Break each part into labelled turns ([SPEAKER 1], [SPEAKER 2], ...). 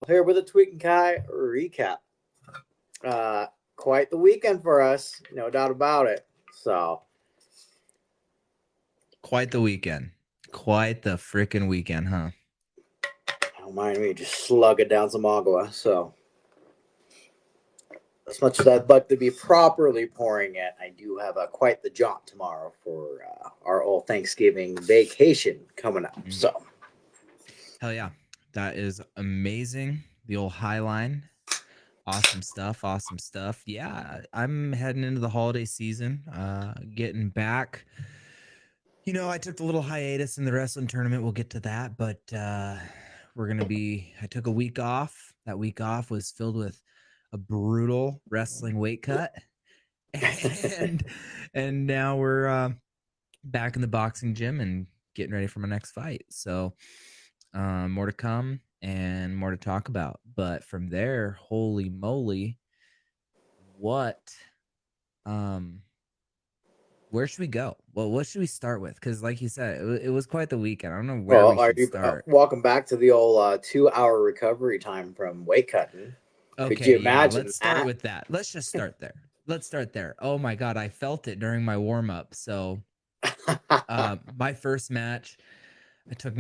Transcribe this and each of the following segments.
[SPEAKER 1] Here with a Tweak and Kai recap. Uh, Quite the weekend for us, no doubt about it. So,
[SPEAKER 2] Quite the weekend. Quite the freaking weekend, huh?
[SPEAKER 1] don't mind me just slugging down some agua. So, as much as I'd like to be properly pouring it, I do have quite the jaunt tomorrow for our old Thanksgiving vacation coming up.
[SPEAKER 2] Mm.
[SPEAKER 1] So,
[SPEAKER 2] Hell yeah. That is amazing. The old High Line. Awesome stuff. Awesome stuff. Yeah, I'm heading into the holiday season, getting back. I took a little hiatus in the wrestling tournament. We'll get to that, but I took a week off. That week off was filled with a brutal wrestling weight cut. And and now we're back in the boxing gym and getting ready for my next fight. So, more to come and more to talk about. But from there, holy moly, what, um, where should we go? Well, what should we start with? Because, like you said, it was quite the weekend. I don't know where we
[SPEAKER 1] well, are
[SPEAKER 2] should
[SPEAKER 1] you
[SPEAKER 2] start.
[SPEAKER 1] welcome back to the old 2 hour recovery time from weight cutting? Could you
[SPEAKER 2] Okay, yeah,
[SPEAKER 1] imagine
[SPEAKER 2] let's start
[SPEAKER 1] that?
[SPEAKER 2] with that. Let's just start there. Let's start there. Oh my God, I felt it during my warm up. So, my first match, I took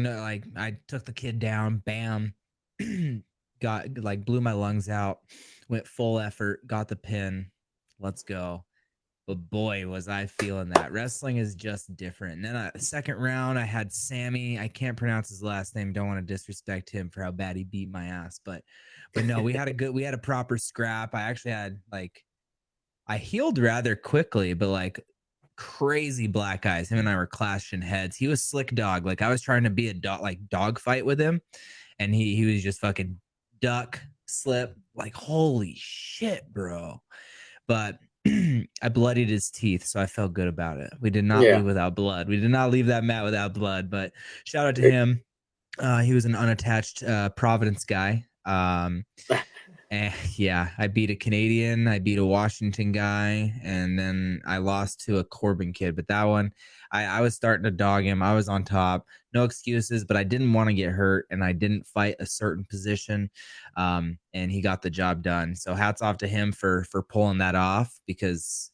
[SPEAKER 2] the kid down, bam, got like blew my lungs out, went full effort, got the pin. Let's go. But boy, was I feeling that. Wrestling is just different. And then second round, I had Sammy. I can't pronounce his last name. Don't want to disrespect him for how bad he beat my ass. But no, we had a proper scrap. I actually had I healed rather quickly, but like crazy black eyes. Him and I were clashing heads. He was slick dog. Like I was trying to be a dog fight with him, and he was just fucking duck slip. Like holy shit, bro. But I bloodied his teeth, so I felt good about it. We did not
[SPEAKER 1] Yeah.
[SPEAKER 2] leave without blood. We did not leave that mat without blood. But shout out to him. He was an unattached Providence guy. Yeah, I beat a Canadian, I beat a Washington guy, and then I lost to a Corbin kid. But that one, I was starting to dog him. I was on top, no excuses, but I didn't want to get hurt, and I didn't fight a certain position, and he got the job done. So hats off to him for pulling that off because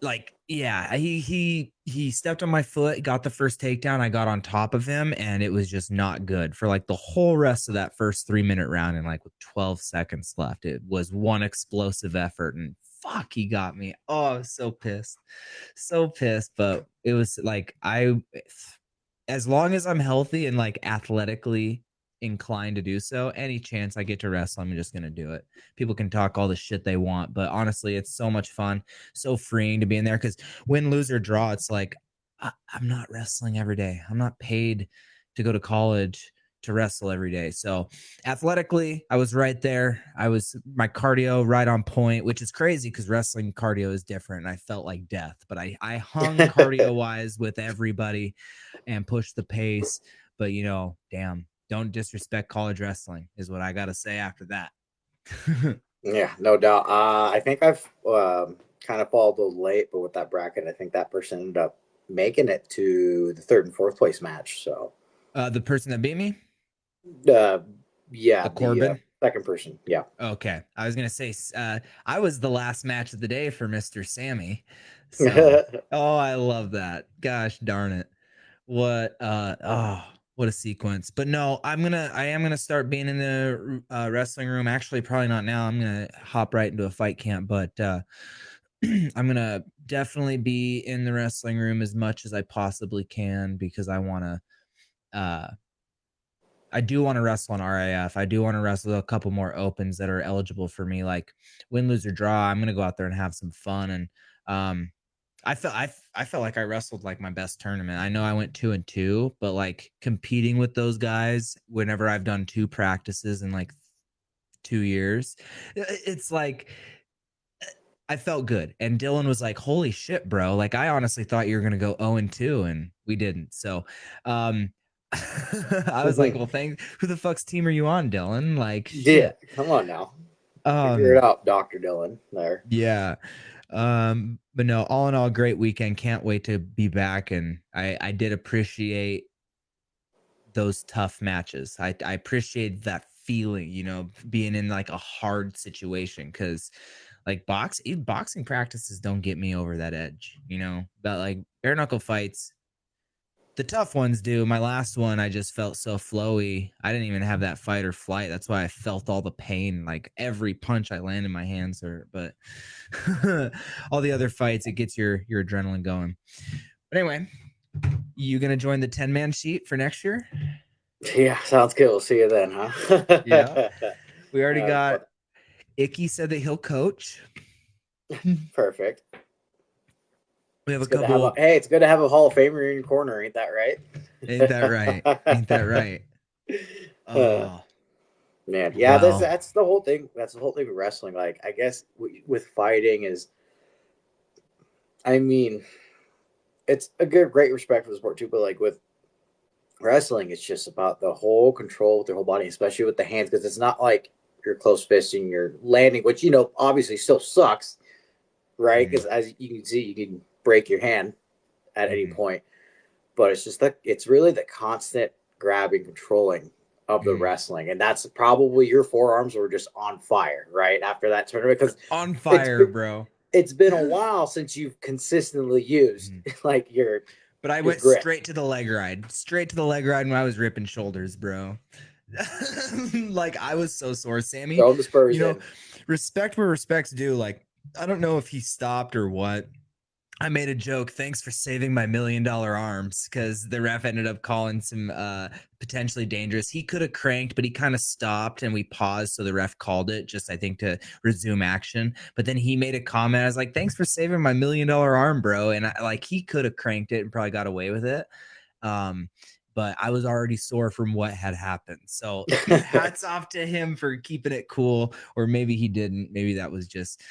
[SPEAKER 2] like yeah, he stepped on my foot, got the first takedown. I got on top of him, and it was just not good for like the whole rest of that first 3 minute round. And like with 12 seconds left, it was one explosive effort, and fuck, he got me. Oh, I was so pissed. But it was like as long as I'm healthy and like athletically inclined to do so, any chance I get to wrestle, I'm just gonna do it. People can talk all the shit they want, but honestly, it's so much fun, so freeing to be in there. Because win, lose, or draw, it's like I'm not wrestling every day. I'm not paid to go to college to wrestle every day. So athletically, I was right there. I was my cardio right on point, which is crazy because wrestling cardio is different. I felt like death, but I hung cardio wise with everybody and pushed the pace. But damn, don't disrespect college wrestling is what I got to say after that.
[SPEAKER 1] Yeah, no doubt. I think I've kind of followed a little late, but with that bracket, I think that person ended up making it to the third and fourth place match. So,
[SPEAKER 2] The person that beat me,
[SPEAKER 1] uh, yeah,
[SPEAKER 2] a
[SPEAKER 1] the
[SPEAKER 2] Corbin.
[SPEAKER 1] second person. Yeah.
[SPEAKER 2] Okay, I was gonna say I was the last match of the day for Mr. Sammy, so oh, I love that. Gosh darn it, what what a sequence. But no, I am gonna start being in the wrestling room. Actually, probably not now. I'm gonna hop right into a fight camp, but I'm gonna definitely be in the wrestling room as much as I possibly can because uh I do want to wrestle on RAF. I do want to wrestle a couple more opens that are eligible for me, like win, lose, or draw. I'm gonna go out there and have some fun. And um, I felt like I wrestled like my best tournament. I know I went 2-2, but like competing with those guys, whenever I've done two practices in like 2 years, it's like I felt good. And Dylan was like, "Holy shit, bro! Like I honestly thought you were gonna go 0-2, and we didn't." So, um, I was like, "Well, thanks. Who the fuck's team are you on, Dylan? Like,
[SPEAKER 1] Yeah,
[SPEAKER 2] shit."
[SPEAKER 1] come on now. Figure it
[SPEAKER 2] Um,
[SPEAKER 1] out, Dr. Dylan. There.
[SPEAKER 2] yeah. But no, all in all, great weekend. Can't wait to be back. And I did appreciate those tough matches. I appreciate that feeling, being in like a hard situation. Because like boxing practices don't get me over that edge, but like bare knuckle fights, the tough ones do. My last one, I just felt so flowy. I didn't even have that fight or flight. That's why I felt all the pain. Like every punch I landed, my hands hurt. But all the other fights, it gets your adrenaline going. But anyway, you gonna join the 10-man sheet for next year?
[SPEAKER 1] Yeah, sounds good. We'll see you then,
[SPEAKER 2] Yeah.
[SPEAKER 1] huh?
[SPEAKER 2] We already got
[SPEAKER 1] But
[SPEAKER 2] Icky said that he'll coach. We
[SPEAKER 1] perfect.
[SPEAKER 2] have a
[SPEAKER 1] It's good to have a
[SPEAKER 2] couple.
[SPEAKER 1] hey. It's good to have a Hall of Famer in your corner, ain't that
[SPEAKER 2] Ain't that right? Ain't that
[SPEAKER 1] right?
[SPEAKER 2] right? Oh,
[SPEAKER 1] Man, yeah,
[SPEAKER 2] well.
[SPEAKER 1] that's the whole thing. That's the whole thing with wrestling. Like, I guess with fighting is, I mean, it's a good, great respect for the sport too. But like with wrestling, it's just about the whole control with your whole body, especially with the hands, because it's not like you're close fisting, you're landing, which obviously still sucks, right?
[SPEAKER 2] Mhm,
[SPEAKER 1] Because as you can see, you can break your hand at any
[SPEAKER 2] mhm,
[SPEAKER 1] point. But it's just that it's really the constant grabbing, controlling of the
[SPEAKER 2] mhm.
[SPEAKER 1] wrestling, and that's probably your forearms were just on fire right after that tournament because
[SPEAKER 2] On
[SPEAKER 1] it's
[SPEAKER 2] fire,
[SPEAKER 1] been,
[SPEAKER 2] bro.
[SPEAKER 1] it's been a while since you've consistently used
[SPEAKER 2] Mhm.
[SPEAKER 1] like
[SPEAKER 2] But I
[SPEAKER 1] your
[SPEAKER 2] went
[SPEAKER 1] grip.
[SPEAKER 2] straight to the leg ride. Straight to the leg ride when I was ripping shoulders, bro. Like I was so sore. Sammy,
[SPEAKER 1] Throwing the
[SPEAKER 2] you
[SPEAKER 1] spurs
[SPEAKER 2] know,
[SPEAKER 1] in.
[SPEAKER 2] respect where respect's due. Like, I don't know if he stopped or what. I made a joke. Thanks for saving my $1 million arms, because the ref ended up calling some potentially dangerous. He could have cranked, but he kind of stopped and we paused. So the ref called it just, I think, to resume action. But then he made a comment. I was like, thanks for saving my $1 million arm, bro. And he could have cranked it and probably got away with it. Um, but I was already sore from what had happened. So hats off to him for keeping it cool. Or maybe he didn't. Maybe that was just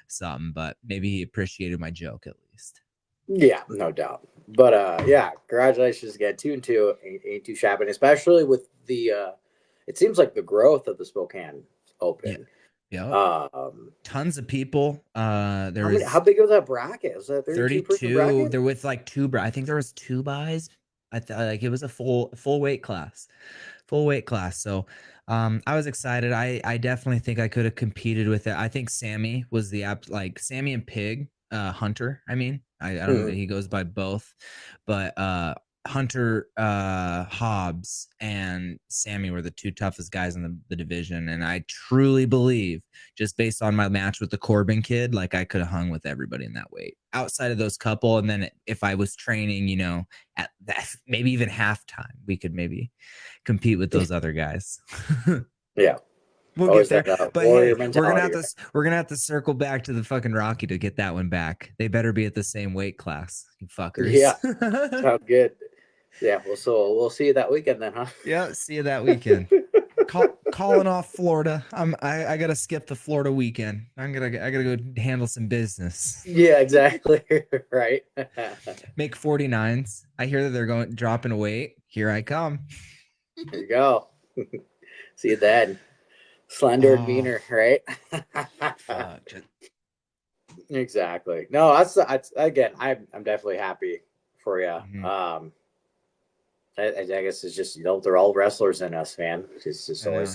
[SPEAKER 2] something, but maybe he appreciated my joke at least.
[SPEAKER 1] Yeah, no doubt. But yeah, congratulations again. 2-2 ain't too shabby, and especially with the it seems like the growth of the Spokane
[SPEAKER 2] Yeah.
[SPEAKER 1] Open.
[SPEAKER 2] Yep.
[SPEAKER 1] Um,
[SPEAKER 2] Tons of people. There
[SPEAKER 1] how
[SPEAKER 2] was
[SPEAKER 1] big was that bracket? Was that a 32-person
[SPEAKER 2] 32.
[SPEAKER 1] bracket?
[SPEAKER 2] There with like I think there was two buys. I thought like it was a full weight class. Full weight class. So I was excited. I definitely think I could have competed with it. I think Sammy was the app like Sammy and Pig, Hunter. I mean, I don't know,
[SPEAKER 1] Mm-hmm.
[SPEAKER 2] he goes by both, but Hunter Hobbs and Sammy were the two toughest guys in the division. And I truly believe, just based on my match with the Corbin kid, like I could have hung with everybody in that weight outside of those couple. And then if I was training, at that, maybe even halftime, we could maybe compete with those other guys.
[SPEAKER 1] Yeah,
[SPEAKER 2] We'll get
[SPEAKER 1] always
[SPEAKER 2] there.
[SPEAKER 1] that
[SPEAKER 2] But
[SPEAKER 1] warrior
[SPEAKER 2] hey,
[SPEAKER 1] mentality.
[SPEAKER 2] we're gonna have to circle back to the fucking Rocky to get that one back. They better be at the same weight class, you fuckers.
[SPEAKER 1] Yeah, sounds good. Yeah, well, so we'll see you that weekend then, huh?
[SPEAKER 2] Yeah, see you that weekend. Calling off Florida. I gotta skip the Florida weekend. I gotta go handle some business.
[SPEAKER 1] Yeah, exactly. Right.
[SPEAKER 2] Make 49s. I hear that they're going dropping a weight. Here I come.
[SPEAKER 1] There you go. See you then. Slender and
[SPEAKER 2] Oh,
[SPEAKER 1] meaner, right?
[SPEAKER 2] fuck.
[SPEAKER 1] Exactly. No, that's again. I'm definitely happy for you.
[SPEAKER 2] Mhm.
[SPEAKER 1] I guess it's just they're all wrestlers in us, man. It's just
[SPEAKER 2] I know.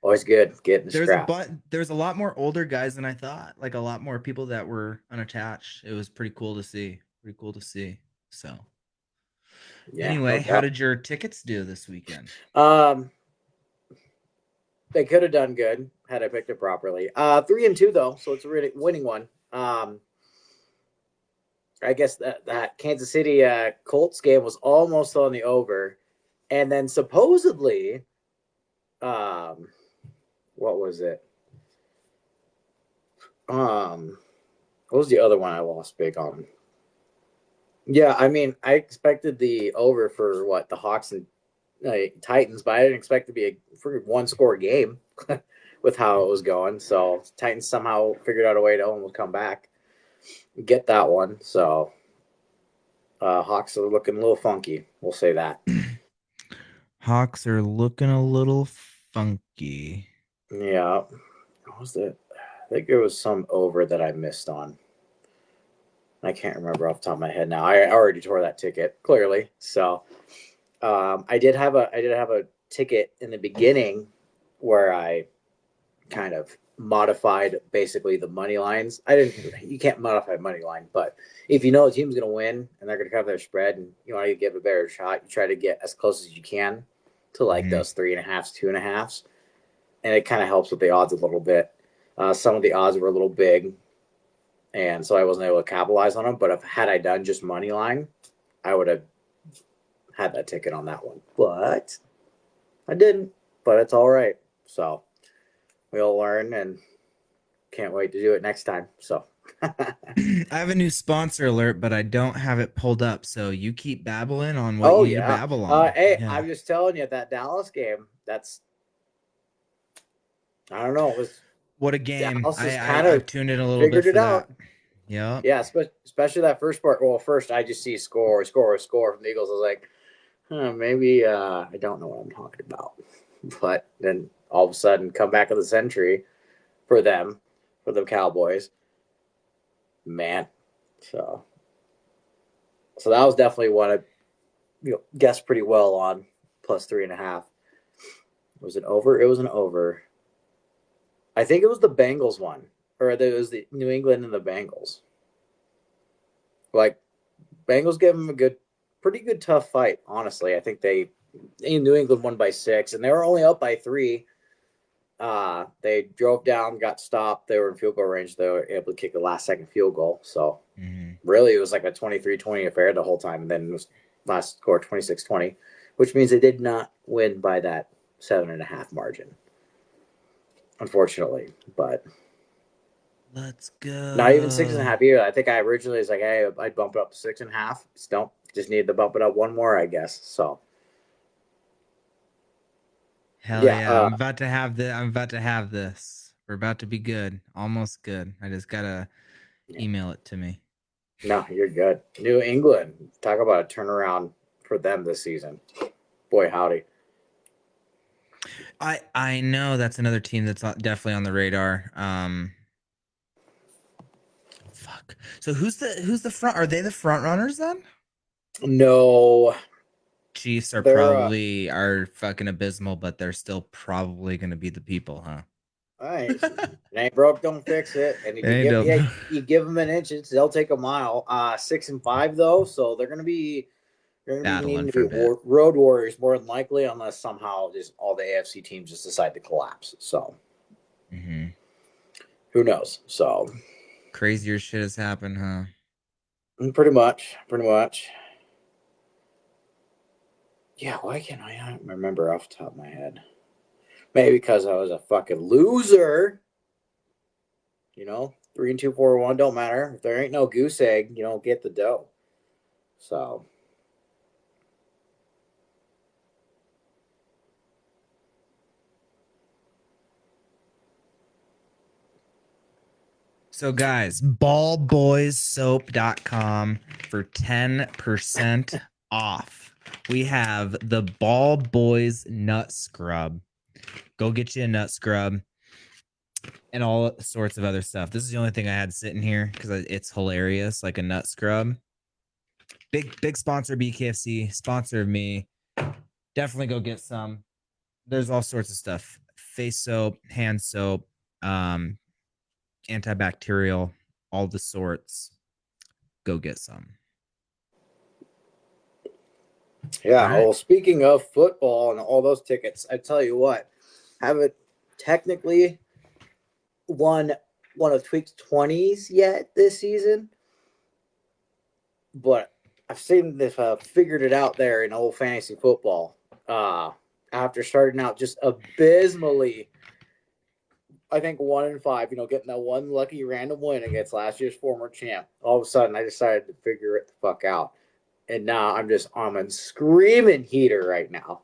[SPEAKER 1] always good getting the scrap.
[SPEAKER 2] There's a lot more older guys than I thought. Like a lot more people that were unattached. It was pretty cool to see. Pretty cool to see. So
[SPEAKER 1] Yeah, no
[SPEAKER 2] anyway, how
[SPEAKER 1] doubt.
[SPEAKER 2] did your tickets do this weekend?
[SPEAKER 1] Um, they could have done good had I picked it properly. 3-2 though, so it's a really winning one. I guess that Kansas City Colts game was almost on the over, and then supposedly, um, what was it? What was the other one I lost big on? Yeah, I mean, I expected the over for what the Hawks and Titans, but I didn't expect it to be a one score game with how it was going. So Titans somehow figured out a way to almost come back, get that one. So Hawks are looking a little funky. We'll say that.
[SPEAKER 2] Hawks are looking a little funky.
[SPEAKER 1] Yeah. What was it? I think there was some over that I missed on. I can't remember off the top of my head now. I already tore that ticket clearly. So I did have a ticket in the beginning where I kind of modified basically the money lines. I didn't. You can't modify money line, but if you know a team's going to win and they're going to cover their spread, and you want to give a better shot, you try to get as close as you can to like
[SPEAKER 2] Mhm.
[SPEAKER 1] those 3.5s, 2.5s, and it kind of helps with the odds a little bit. Some of the odds were a little big, and so I wasn't able to capitalize on them. But if had I done just money line, I would have had that ticket on that one. But I didn't. But it's all right. So we'll learn and can't wait to do it next time. So.
[SPEAKER 2] I have a new sponsor alert, but I don't have it pulled up. So you keep babbling on what
[SPEAKER 1] Oh
[SPEAKER 2] you need to
[SPEAKER 1] yeah.
[SPEAKER 2] babble on.
[SPEAKER 1] Hey,
[SPEAKER 2] Yeah.
[SPEAKER 1] I'm just telling you that Dallas game. That's I don't know. It was
[SPEAKER 2] What a game.
[SPEAKER 1] Dallas has kind
[SPEAKER 2] I've
[SPEAKER 1] of
[SPEAKER 2] tuned in a little bit
[SPEAKER 1] figured it
[SPEAKER 2] for that.
[SPEAKER 1] out.
[SPEAKER 2] Yep.
[SPEAKER 1] Yeah, especially that first part. Well, first I just see score from the Eagles. I was like, maybe I don't know what I'm talking about. But then all of a sudden, come back of the century for them, for the Cowboys, man. So so that was definitely one I guessed pretty well on plus 3.5. Was it over? It was an over. I think it was the Bengals one, or it was the New England and the Bengals. Like Bengals gave them a pretty good tough fight. Honestly, I think New England won by 6, and they were only up by 3. They drove down, got stopped. They were in field goal range. They were able to kick the last second field goal. So
[SPEAKER 2] Hmm.
[SPEAKER 1] really, it was like a 23-20 affair the whole time, and then it was last score 26-20, which means they did not win by that 7.5 margin, unfortunately. But
[SPEAKER 2] Let's
[SPEAKER 1] not even six and a
[SPEAKER 2] go.
[SPEAKER 1] half either. I think I originally was like, hey, I'd bump it up to 6.5. Just don't, just need to bump it up one more, I guess. So
[SPEAKER 2] Hell
[SPEAKER 1] yeah,
[SPEAKER 2] yeah. I'm about to have this. We're about to be good. Almost good. I just gotta
[SPEAKER 1] yeah.
[SPEAKER 2] email it to me.
[SPEAKER 1] No, you're good. New England, talk about a turnaround for them this season. Boy, howdy.
[SPEAKER 2] I know that's another team that's definitely on the radar. Fuck. So who's the front? Are they the front runners then?
[SPEAKER 1] No,
[SPEAKER 2] Chiefs are
[SPEAKER 1] they're
[SPEAKER 2] probably are fucking abysmal, but they're still probably gonna be the people, huh?
[SPEAKER 1] all right. It ain't broke, don't fix it. And if you
[SPEAKER 2] Hey,
[SPEAKER 1] give,
[SPEAKER 2] dope.
[SPEAKER 1] yeah, you give them an inch, they'll take a mile. 6-5 though, so they're gonna be
[SPEAKER 2] Battling
[SPEAKER 1] needing to
[SPEAKER 2] for
[SPEAKER 1] be
[SPEAKER 2] a bit.
[SPEAKER 1] road warriors more than likely, unless somehow just all the AFC teams just decide to collapse. So
[SPEAKER 2] Hmm.
[SPEAKER 1] who knows? So
[SPEAKER 2] Crazier shit has happened, huh?
[SPEAKER 1] pretty much, pretty much. Yeah, why can't I not remember off the top of my head? Maybe because I was a fucking loser. 3 and 2, 4-1 don't matter. If there ain't no goose egg, you don't get the dough. So
[SPEAKER 2] So guys, ballboyssoap.com for 10% off. We have the Ball Boys Nut Scrub. Go get you a nut scrub and all sorts of other stuff. This is the only thing I had sitting here because it's hilarious, like a nut scrub. Big sponsor BKFC, sponsor of me. Definitely go get some. There's all sorts of stuff: face soap, hand soap, um, antibacterial, all the sorts. Go get some. All
[SPEAKER 1] yeah.
[SPEAKER 2] right.
[SPEAKER 1] Well, speaking of football and all those tickets, I tell you what, haven't technically won one of Tweak's 20s yet this season, but I've seen this, figured it out there in old fantasy football. Uh, After starting out just abysmally, I think 1-5, getting that one lucky random win against last year's former champ. All of a sudden, I decided to figure it the fuck out, and now I'm a screaming heater right now.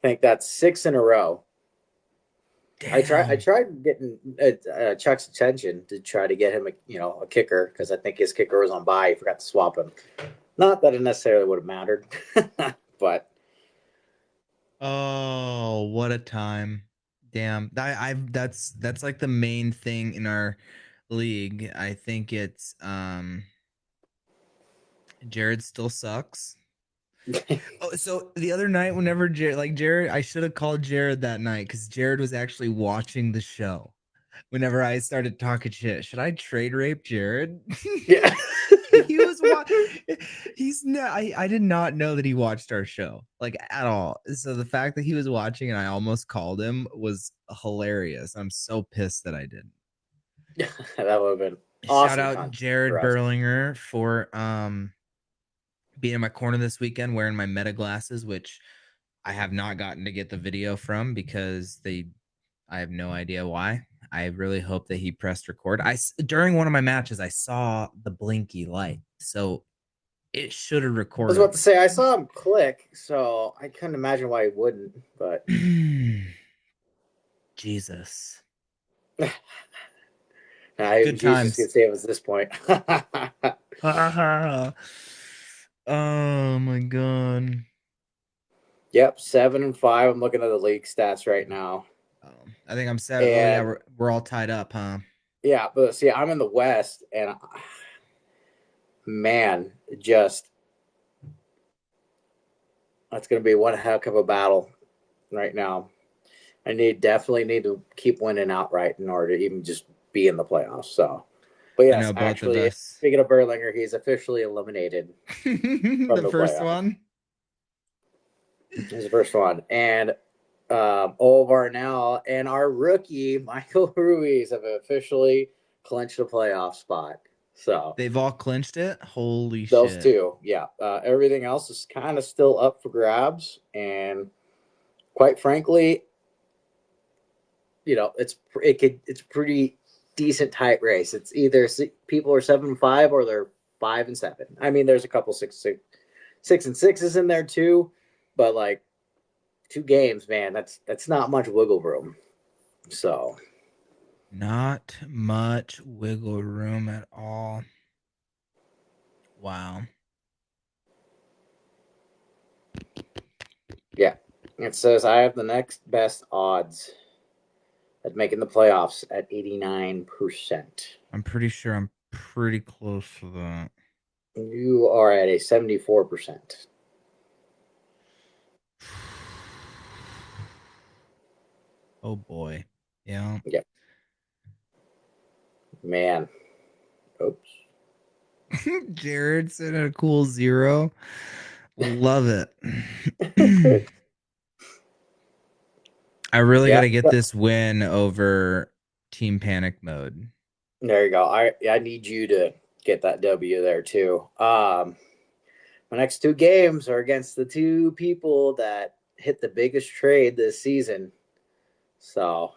[SPEAKER 1] I think that's 6 in a row. I
[SPEAKER 2] Damn.
[SPEAKER 1] tried getting Chuck's attention to try to get him a kicker, because I think his kicker was on bye. He forgot to swap him. Not that it necessarily would have mattered, but
[SPEAKER 2] Oh, what a time. Damn. That's like the main thing in our league. I think it's Jared still sucks. Oh, so the other night, whenever Jared, I should have called Jared that night because Jared was actually watching the show. Whenever I started talking shit, should I trade rape Jared?
[SPEAKER 1] Yeah.
[SPEAKER 2] He was what? He's not. I did not know that he watched our show like at all. So the fact that he was watching and I almost called him was hilarious. I'm so pissed that I didn't.
[SPEAKER 1] That would have been
[SPEAKER 2] Shout
[SPEAKER 1] awesome
[SPEAKER 2] out
[SPEAKER 1] content for
[SPEAKER 2] Jared
[SPEAKER 1] us.
[SPEAKER 2] Berlinger for being in my corner this weekend wearing my meta glasses, which I have not gotten to get the video from because I have no idea why. I really hope that he pressed record. During one of my matches, I saw the blinky light, so it should have
[SPEAKER 1] I was about
[SPEAKER 2] recorded.
[SPEAKER 1] to say I saw him click, so I couldn't imagine why he wouldn't. But
[SPEAKER 2] Jesus, good
[SPEAKER 1] he was just gonna
[SPEAKER 2] times.
[SPEAKER 1] save us this point.
[SPEAKER 2] Oh my god.
[SPEAKER 1] Yep, 7-5. I'm looking at the league stats right now,
[SPEAKER 2] I think I'm set. Oh yeah,
[SPEAKER 1] and
[SPEAKER 2] we're all tied up, huh?
[SPEAKER 1] yeah, but see, I'm in the West, and man, just that's gonna be one heck of a battle right now. Definitely need to keep winning outright in order to even just be in the playoffs. So, but
[SPEAKER 2] I
[SPEAKER 1] yes,
[SPEAKER 2] know both of
[SPEAKER 1] actually,
[SPEAKER 2] us.
[SPEAKER 1] speaking of Berlinger, he's officially eliminated from
[SPEAKER 2] The
[SPEAKER 1] the
[SPEAKER 2] first
[SPEAKER 1] playoffs.
[SPEAKER 2] one.
[SPEAKER 1] He's the first one, and Olivar now and our rookie Michael Ruiz have officially clinched a playoff spot. So
[SPEAKER 2] They've all clinched it. Holy
[SPEAKER 1] those
[SPEAKER 2] shit.
[SPEAKER 1] two, yeah. Everything else is kind of still up for grabs, and quite frankly, it's pretty decent tight race. It's either people are 7-5 or they're 5-7. I mean, there's a couple 6-6s in there too, but like 2 games, man, that's not much wiggle room. So
[SPEAKER 2] Not much wiggle room at all. Wow.
[SPEAKER 1] yeah, it says I have the next best odds at making the playoffs at 89%.
[SPEAKER 2] I'm pretty sure I'm pretty close to that.
[SPEAKER 1] You are at a 74%.
[SPEAKER 2] Oh boy. Yeah.
[SPEAKER 1] Yeah, man. Oops.
[SPEAKER 2] Jared said a cool 0. Love it. I really got
[SPEAKER 1] Yeah,
[SPEAKER 2] to get this win over Team Panic Mode.
[SPEAKER 1] there you go. I need you to get that W there too. My next 2 games are against the 2 people that hit the biggest trade this season. So,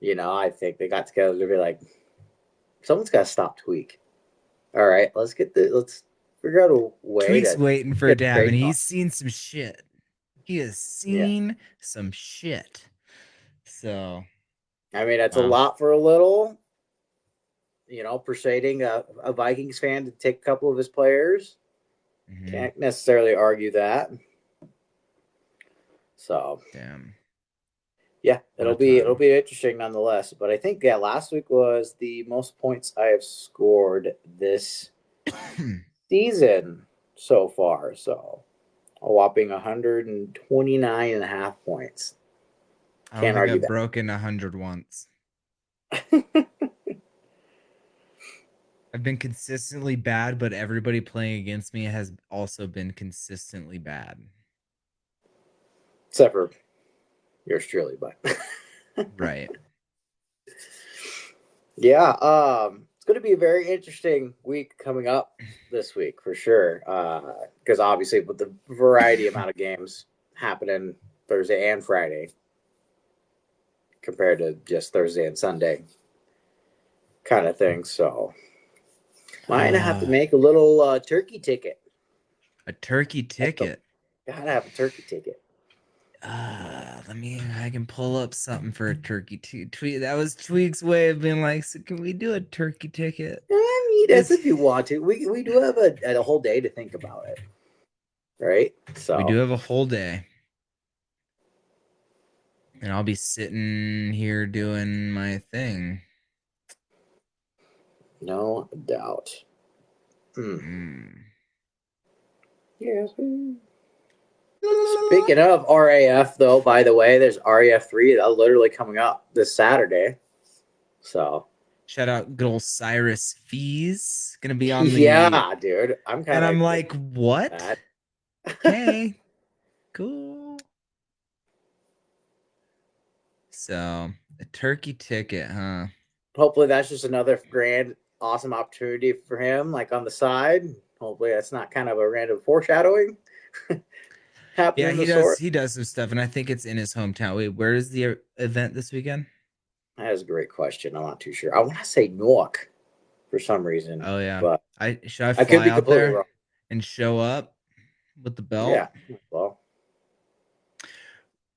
[SPEAKER 1] I think they got together to be like, someone's got to stop Tweak. All right, let's figure out a way
[SPEAKER 2] Tweak's
[SPEAKER 1] to
[SPEAKER 2] waiting for
[SPEAKER 1] get
[SPEAKER 2] it
[SPEAKER 1] the
[SPEAKER 2] to happen.
[SPEAKER 1] trade going.
[SPEAKER 2] He's seen some shit. He has
[SPEAKER 1] Yeah,
[SPEAKER 2] seen some shit. So,
[SPEAKER 1] I mean it's a
[SPEAKER 2] wow.
[SPEAKER 1] lot for a little. Persuading a Vikings fan to take a couple of his players.
[SPEAKER 2] Hmm.
[SPEAKER 1] Can't necessarily argue that. So
[SPEAKER 2] Damn.
[SPEAKER 1] yeah,
[SPEAKER 2] What
[SPEAKER 1] it'll
[SPEAKER 2] a
[SPEAKER 1] be it'll
[SPEAKER 2] time.
[SPEAKER 1] be interesting nonetheless. But I think last week was the most points I have scored this season so far. So a whopping 129 and a half points.
[SPEAKER 2] I don't
[SPEAKER 1] Can't
[SPEAKER 2] think
[SPEAKER 1] argue
[SPEAKER 2] I've
[SPEAKER 1] that.
[SPEAKER 2] broken 100 once. I've been consistently bad, but everybody playing against me has also been consistently bad.
[SPEAKER 1] Except for yours truly, but
[SPEAKER 2] Right.
[SPEAKER 1] yeah, it's going to be a very interesting week coming up this week for sure. Because obviously, with the variety amount of games happening Thursday and Friday compared to just Thursday and Sunday kind of thing. So, might have to
[SPEAKER 2] uh,
[SPEAKER 1] make a little turkey ticket.
[SPEAKER 2] a turkey
[SPEAKER 1] That's the
[SPEAKER 2] ticket.
[SPEAKER 1] gotta have a turkey ticket.
[SPEAKER 2] I can pull up something for a turkey tweet. That was Tweak's way of being like, so can we do a turkey ticket?
[SPEAKER 1] I mean, that's
[SPEAKER 2] It's
[SPEAKER 1] if you want to. We do have a whole day to think about it, right?
[SPEAKER 2] we do
[SPEAKER 1] So,
[SPEAKER 2] have a whole day, and I'll be sitting here doing my thing.
[SPEAKER 1] no doubt. Hmm.
[SPEAKER 2] Mm.
[SPEAKER 1] Yes. Speaking of RAF, though, by the way, there's RAF 3 that literally coming up this Saturday. So,
[SPEAKER 2] Shout out good old Cyrus Fees. Gonna be on the
[SPEAKER 1] yeah, dude, I'm
[SPEAKER 2] and
[SPEAKER 1] kind
[SPEAKER 2] I'm
[SPEAKER 1] of
[SPEAKER 2] like, what?
[SPEAKER 1] that.
[SPEAKER 2] Okay, cool. So a turkey ticket, huh?
[SPEAKER 1] Hopefully, that's just another grand, awesome opportunity for him, like on the side. Hopefully, that's not kind of a random foreshadowing happening
[SPEAKER 2] Yeah,
[SPEAKER 1] in the sort.
[SPEAKER 2] he does some stuff, and I think it's in his hometown. Wait, where is the event this weekend?
[SPEAKER 1] That is a great question. I'm not too sure. I want to say Newark for some reason,
[SPEAKER 2] Oh yeah.
[SPEAKER 1] but
[SPEAKER 2] I should I
[SPEAKER 1] I could
[SPEAKER 2] fly
[SPEAKER 1] be
[SPEAKER 2] out
[SPEAKER 1] completely
[SPEAKER 2] there
[SPEAKER 1] wrong.
[SPEAKER 2] and show up with the
[SPEAKER 1] Yeah.
[SPEAKER 2] belt?
[SPEAKER 1] Well,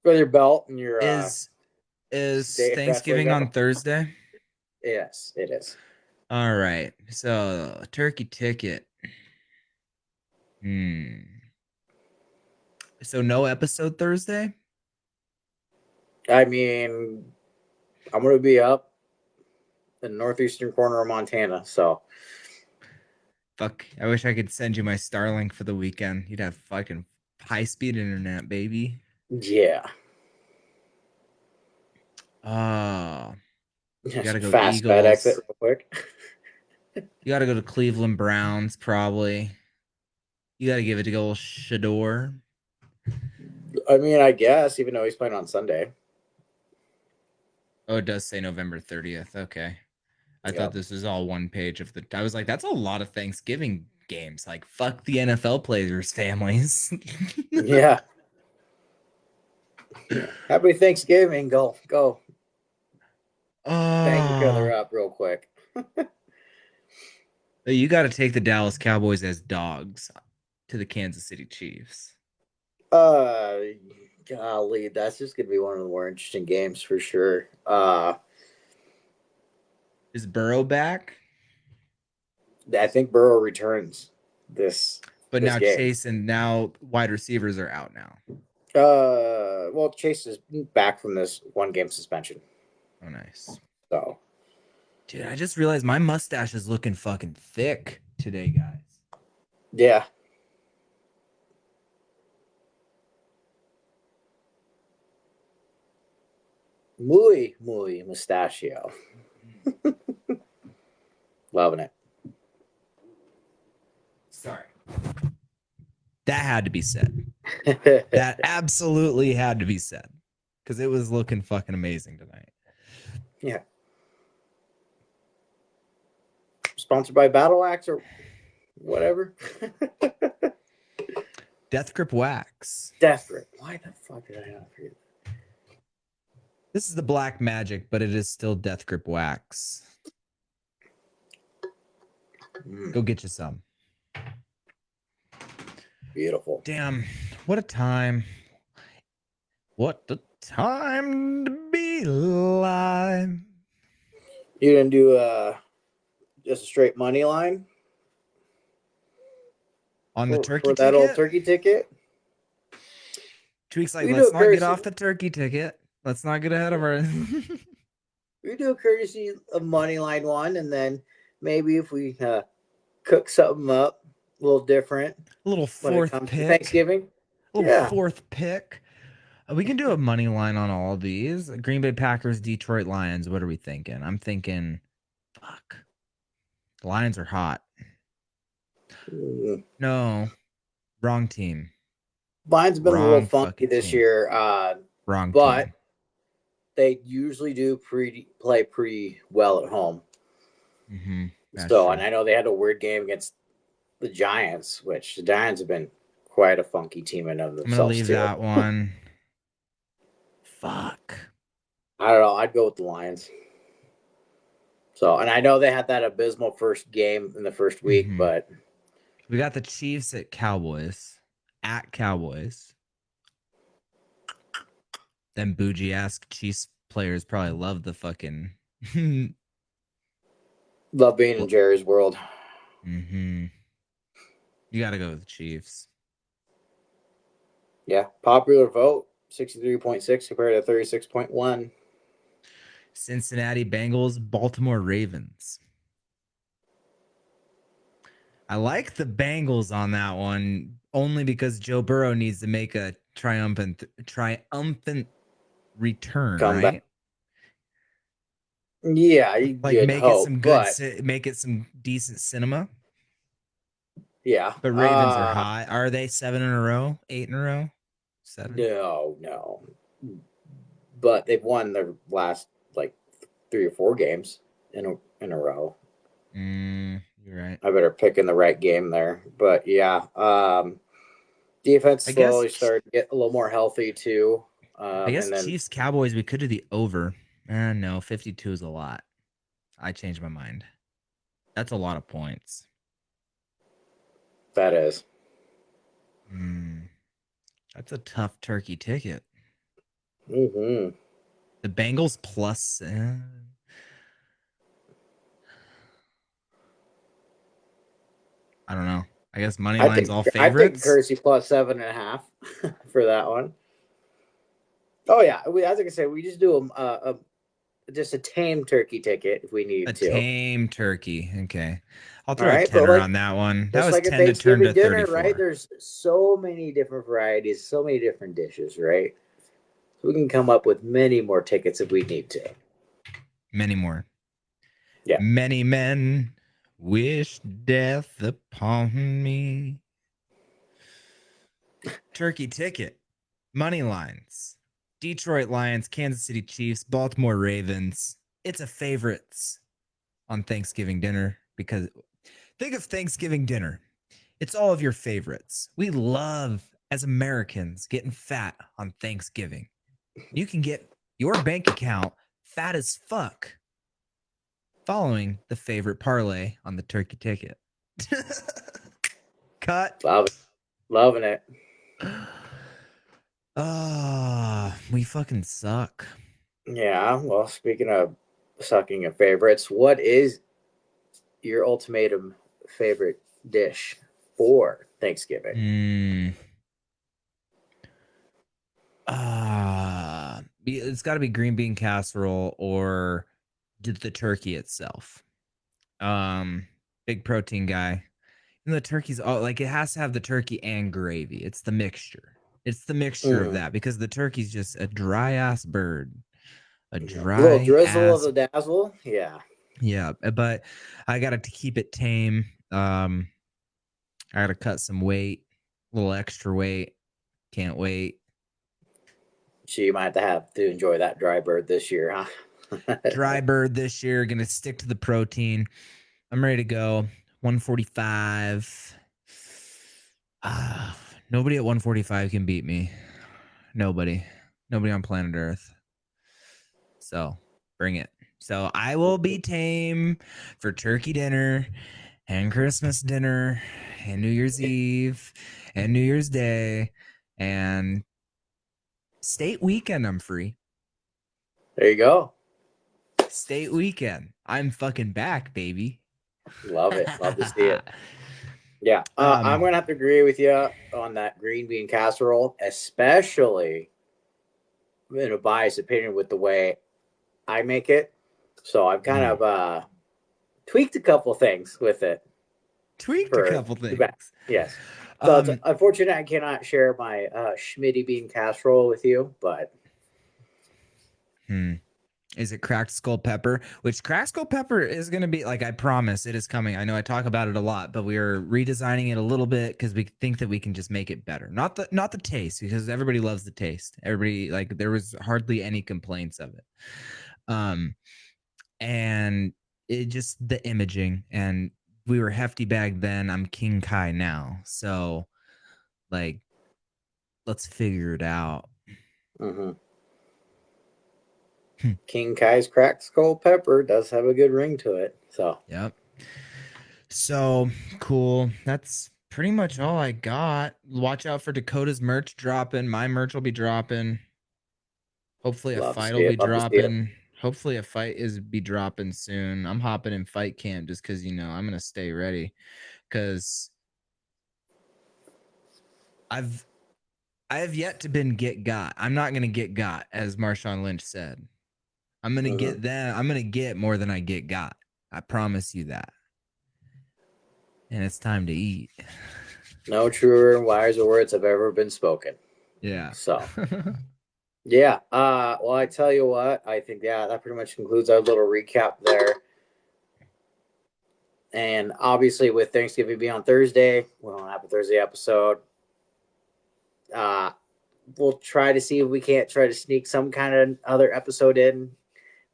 [SPEAKER 1] with your belt and your
[SPEAKER 2] Is
[SPEAKER 1] state wrestling
[SPEAKER 2] Thanksgiving
[SPEAKER 1] belt.
[SPEAKER 2] on Thursday?
[SPEAKER 1] Yes, it is.
[SPEAKER 2] All right. So turkey ticket. Hmm. So no episode Thursday?
[SPEAKER 1] I mean, I'm going to be up in the northeastern corner of Montana, so
[SPEAKER 2] Fuck. I wish I could send you my Starlink for the weekend. You'd have fucking high speed internet, baby.
[SPEAKER 1] yeah,
[SPEAKER 2] Oh, you
[SPEAKER 1] just
[SPEAKER 2] gotta go
[SPEAKER 1] fast FedEx it
[SPEAKER 2] Eagles.
[SPEAKER 1] real quick.
[SPEAKER 2] You gotta go to Cleveland Browns, probably. You gotta give it to go old Shador.
[SPEAKER 1] I mean, I guess even though he's playing on Sunday.
[SPEAKER 2] Oh, it does say November 30th. Okay. I thought
[SPEAKER 1] Yep.
[SPEAKER 2] this was all one page of the. I was like, that's a lot of Thanksgiving games. Like, fuck the NFL players' families.
[SPEAKER 1] Yeah. Yeah. Happy Thanksgiving. Go. Bang each
[SPEAKER 2] Oh,
[SPEAKER 1] other up real quick.
[SPEAKER 2] you got to take the Dallas Cowboys as dogs to the Kansas City Chiefs.
[SPEAKER 1] Uh, golly, that's just gonna be one of the more interesting games for sure.
[SPEAKER 2] Is Burrow back?
[SPEAKER 1] I think Burrow returns this
[SPEAKER 2] But
[SPEAKER 1] this
[SPEAKER 2] now
[SPEAKER 1] game.
[SPEAKER 2] Chase and now wide receivers are out now.
[SPEAKER 1] Well, Chase is back from this one game suspension,
[SPEAKER 2] Oh, nice.
[SPEAKER 1] so
[SPEAKER 2] Dude, I just realized my mustache is looking fucking thick today, guys.
[SPEAKER 1] yeah, muy mustachio, loving
[SPEAKER 2] Sorry. That had to be said. That
[SPEAKER 1] it.
[SPEAKER 2] absolutely had to be said because it was looking fucking amazing tonight.
[SPEAKER 1] Yeah, sponsored by Battle Axe or whatever.
[SPEAKER 2] Death Grip Wax.
[SPEAKER 1] Death Grip. Why the fuck did I not forget?
[SPEAKER 2] This is the black magic, but it is still Death Grip Wax.
[SPEAKER 1] Mm,
[SPEAKER 2] Go get you some.
[SPEAKER 1] beautiful.
[SPEAKER 2] Damn, what a time. What a time to be alive.
[SPEAKER 1] You didn't do just a straight money line
[SPEAKER 2] On the turkey
[SPEAKER 1] for that old
[SPEAKER 2] ticket?
[SPEAKER 1] turkey ticket.
[SPEAKER 2] 2 weeks like,
[SPEAKER 1] We do
[SPEAKER 2] let's
[SPEAKER 1] a
[SPEAKER 2] not get
[SPEAKER 1] courtesy.
[SPEAKER 2] off the turkey ticket. Let's not get ahead of our.
[SPEAKER 1] We do a courtesy of money line one, and then maybe if we cook something up a little different
[SPEAKER 2] A little
[SPEAKER 1] when it
[SPEAKER 2] fourth
[SPEAKER 1] comes to
[SPEAKER 2] pick.
[SPEAKER 1] Thanksgiving.
[SPEAKER 2] A little
[SPEAKER 1] Yeah,
[SPEAKER 2] fourth pick. We can do a money line on all of these. Green Bay Packers, Detroit Lions. What are we thinking? I'm thinking, fuck. The Lions are hot.
[SPEAKER 1] mm.
[SPEAKER 2] No, wrong team.
[SPEAKER 1] Mine's been a little
[SPEAKER 2] Wrong
[SPEAKER 1] funky
[SPEAKER 2] fucking
[SPEAKER 1] this
[SPEAKER 2] team.
[SPEAKER 1] year,
[SPEAKER 2] Wrong
[SPEAKER 1] but
[SPEAKER 2] team.
[SPEAKER 1] they usually do play pretty well at home.
[SPEAKER 2] Mm-hmm. That's
[SPEAKER 1] So, and
[SPEAKER 2] true.
[SPEAKER 1] I know they had a weird game against the Giants, which the Giants have been quite a funky team in of
[SPEAKER 2] I'm gonna
[SPEAKER 1] themselves
[SPEAKER 2] leave
[SPEAKER 1] too.
[SPEAKER 2] that one. Fuck.
[SPEAKER 1] I don't know. I'd go with the Lions. So, and I know they had that abysmal first game in the first week,
[SPEAKER 2] Mm-hmm.
[SPEAKER 1] but
[SPEAKER 2] We got the Chiefs at Cowboys. At Cowboys. Them bougie ass Chiefs players probably love the fucking.
[SPEAKER 1] love being in Jerry's world.
[SPEAKER 2] Mm-hmm. You got to go with the Chiefs.
[SPEAKER 1] Yeah, popular vote 63.6 compared to 36.1.
[SPEAKER 2] Cincinnati Bengals, Baltimore Ravens. I like the Bengals on that one only because Joe Burrow needs to make a triumphant return,
[SPEAKER 1] Come back.
[SPEAKER 2] right?
[SPEAKER 1] Yeah,
[SPEAKER 2] Like
[SPEAKER 1] you'd
[SPEAKER 2] make it
[SPEAKER 1] hope,
[SPEAKER 2] some good,
[SPEAKER 1] but
[SPEAKER 2] make it some decent cinema.
[SPEAKER 1] yeah.
[SPEAKER 2] But Ravens are hot. Are they 7 in a row? 8 in a row? 7?
[SPEAKER 1] No, no. But they've won their last like 3 or 4 games in a row.
[SPEAKER 2] You're right.
[SPEAKER 1] I better pick in the right game there. But yeah, defense
[SPEAKER 2] I guess
[SPEAKER 1] slowly started to get a little more healthy too. And then
[SPEAKER 2] Chiefs Cowboys we could do the over. No, 52 is a lot. I changed my mind. That's a lot of points.
[SPEAKER 1] that is.
[SPEAKER 2] Hmm. That's a tough turkey ticket.
[SPEAKER 1] Mm-hmm.
[SPEAKER 2] The Bengals plus. I don't know. I guess money lines all
[SPEAKER 1] I'd take
[SPEAKER 2] favorites.
[SPEAKER 1] Kersey plus 7.5 for that one. Oh yeah, as I can say, we just do just a tame turkey ticket if we
[SPEAKER 2] A
[SPEAKER 1] need to.
[SPEAKER 2] tame turkey. Okay. I'll
[SPEAKER 1] All
[SPEAKER 2] throw a
[SPEAKER 1] right, but
[SPEAKER 2] tenner
[SPEAKER 1] like
[SPEAKER 2] on that one. That
[SPEAKER 1] just
[SPEAKER 2] was
[SPEAKER 1] like a
[SPEAKER 2] 10 to turn to
[SPEAKER 1] Thanksgiving dinner, right?
[SPEAKER 2] 34.
[SPEAKER 1] There's so many different varieties, so many different dishes, right? So we can come up with many more tickets if we need to.
[SPEAKER 2] Many more.
[SPEAKER 1] Yeah.
[SPEAKER 2] Many men wish death upon me. Turkey ticket. Money lines. Detroit Lions, Kansas City Chiefs, Baltimore Ravens. It's a favorites on Thanksgiving dinner because think of Thanksgiving dinner. It's all of your favorites. We love, as Americans, getting fat on Thanksgiving. You can get your bank account fat as fuck following the favorite parlay on the turkey ticket. Cut.
[SPEAKER 1] Love it. Loving it.
[SPEAKER 2] Ah, we fucking suck.
[SPEAKER 1] Yeah. Well, speaking of sucking of favorites, what is your ultimatum favorite dish for Thanksgiving?
[SPEAKER 2] Mm. It's got to be green bean casserole or the turkey itself. Um, Big protein guy. And the turkey's all like it has to have the turkey and gravy. It's the mixture. It's the mixture of
[SPEAKER 1] Mm.
[SPEAKER 2] that because the turkey's just a dry ass bird. A
[SPEAKER 1] A little
[SPEAKER 2] dry
[SPEAKER 1] drizzle of
[SPEAKER 2] ass.
[SPEAKER 1] the dazzle. Yeah.
[SPEAKER 2] Yeah, but I got to keep it tame. I got to cut some weight, a little extra weight. Can't wait.
[SPEAKER 1] So you might have to enjoy that dry bird this year, huh?
[SPEAKER 2] Dry bird this year. Gonna stick to the protein. I'm ready to go. 145. Nobody at 145 can beat me. Nobody. Nobody on planet Earth. So bring it. So I will be tame for turkey dinner and Christmas dinner and New Year's Eve and New Year's Day and state weekend. I'm free.
[SPEAKER 1] There you go.
[SPEAKER 2] State weekend. I'm fucking back, baby.
[SPEAKER 1] Love it. Love to see it. Yeah. I'm
[SPEAKER 2] um,
[SPEAKER 1] going to have to agree with you on that green bean casserole, especially in a biased opinion with the way I make it. So I've kind
[SPEAKER 2] mm,
[SPEAKER 1] of tweaked a couple things with it
[SPEAKER 2] tweaked a
[SPEAKER 1] for
[SPEAKER 2] couple
[SPEAKER 1] the back.
[SPEAKER 2] things.
[SPEAKER 1] Yes. So it's
[SPEAKER 2] Um,
[SPEAKER 1] unfortunate I cannot share my Schmitty bean casserole with you, but
[SPEAKER 2] hmm. Is it cracked skull pepper? Which cracked skull pepper is going to be like I promise it is coming. I know I talk about it a lot, but we are redesigning it a little bit because we think that we can just make it better. Not the taste because everybody loves the taste. Everybody like there was hardly any complaints of it. Um, and it just the imaging and we were hefty back then. I'm King Kai now, so like let's figure it out.
[SPEAKER 1] mm-hmm. King Kai's cracked skull pepper does have a good ring to it. So
[SPEAKER 2] Yep. So cool. That's pretty much all I got. Watch out for Dakota's merch dropping. My merch will be dropping. Hopefully a
[SPEAKER 1] love to
[SPEAKER 2] fight
[SPEAKER 1] see
[SPEAKER 2] will
[SPEAKER 1] it.
[SPEAKER 2] be
[SPEAKER 1] Love to see it.
[SPEAKER 2] dropping. Hopefully a fight is be dropping soon. I'm hopping in fight camp just because I'm gonna stay ready. Cause I've I have yet to been get got. I'm not gonna get got, as Marshawn Lynch said. I'm gonna
[SPEAKER 1] Mm-hmm.
[SPEAKER 2] get them. I'm gonna get more than I get got. I promise you that. and it's time to eat.
[SPEAKER 1] No truer and wiser words have ever been spoken.
[SPEAKER 2] Yeah.
[SPEAKER 1] So yeah. Well, I tell you what, I think that pretty much concludes our little recap there. And obviously, with Thanksgiving being on Thursday, we won't have a Thursday episode. Uh, we'll try to see if we can't try to sneak some kind of other episode in,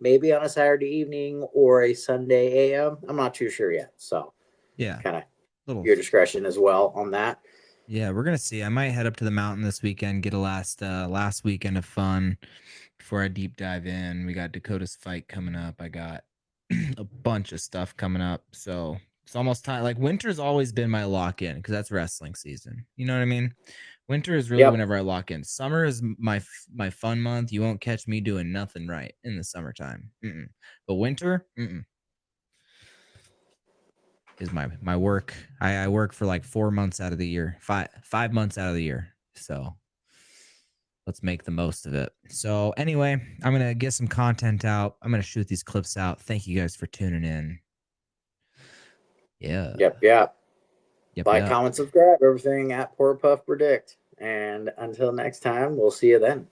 [SPEAKER 1] maybe on a Saturday evening or a Sunday AM. I'm not too sure yet. So,
[SPEAKER 2] Yeah.
[SPEAKER 1] kind of
[SPEAKER 2] Little
[SPEAKER 1] your discretion as well on that.
[SPEAKER 2] Yeah, we're gonna see. I might head up to the mountain this weekend, get a last weekend of fun before I deep dive in. We got Dakota's fight coming up. I got a bunch of stuff coming up. So it's almost time. Like winter's always been my lock in because that's wrestling season. You know what I mean? Winter is really
[SPEAKER 1] Yep.
[SPEAKER 2] whenever I lock in. Summer is my fun month. You won't catch me doing nothing right in the summertime. But winter, is my work. I work for like 4 months out of the year, five months out of the year. So let's make the most of it. So anyway, I'm gonna get some content out. I'm gonna shoot these clips out. Thank you guys for tuning in. Yeah.
[SPEAKER 1] Yep. Yep.
[SPEAKER 2] Yep.
[SPEAKER 1] Like,
[SPEAKER 2] Yep.
[SPEAKER 1] comment, subscribe, everything at Poor Puff Predict. And until next time, we'll see you then.